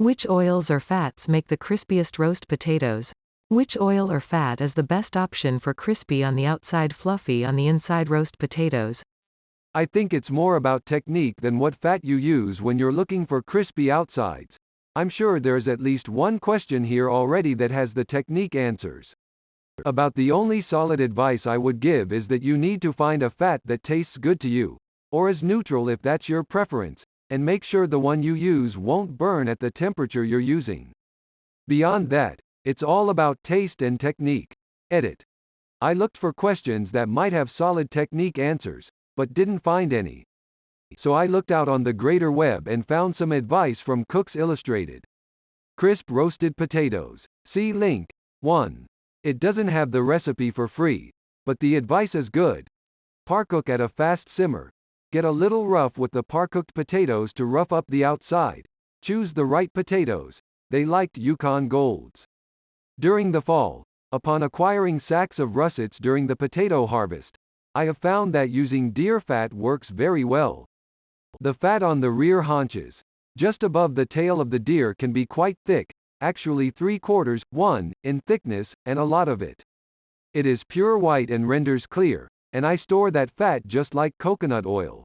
Which oils or fats make the crispiest roast potatoes? Which oil or fat is the best option for crispy on the outside, fluffy on the inside roast potatoes? I think it's more about technique than what fat you use when you're looking for crispy outsides. I'm sure there's at least one question here already that has the technique answers. About the only solid advice I would give is that you need to find a fat that tastes good to you, or is neutral if that's your preference, and make sure the one you use won't burn at the temperature you're using. Beyond that, it's all about taste and technique. Edit. I looked for questions that might have solid technique answers, but didn't find any. So I looked out on the greater web and found some advice from Cooks Illustrated. Crisp roasted potatoes. See link. 1. It doesn't have the recipe for free, but the advice is good. Parcook at a fast simmer. Get a little rough with the parcooked potatoes to rough up the outside. Choose the right potatoes. They liked Yukon Golds. During the fall, upon acquiring sacks of russets during the potato harvest, I have found that using deer fat works very well. The fat on the rear haunches, just above the tail of the deer, can be quite thick, actually 3/4, 1, in thickness, and a lot of it. It is pure white and renders clear, and I store that fat just like coconut oil.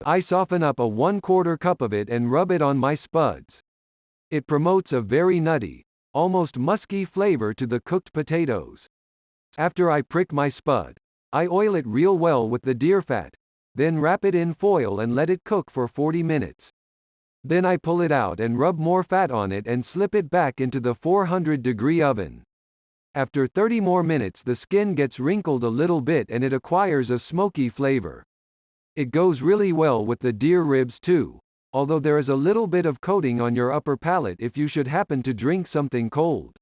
I soften up a 1/4 cup of it and rub it on my spuds. It promotes a very nutty, almost musky flavor to the cooked potatoes. After I prick my spud, I oil it real well with the deer fat, then wrap it in foil and let it cook for 40 minutes. Then I pull it out and rub more fat on it and slip it back into the 400-degree oven. After 30 more minutes, the skin gets wrinkled a little bit and it acquires a smoky flavor. It goes really well with the deer ribs too, although there is a little bit of coating on your upper palate if you should happen to drink something cold.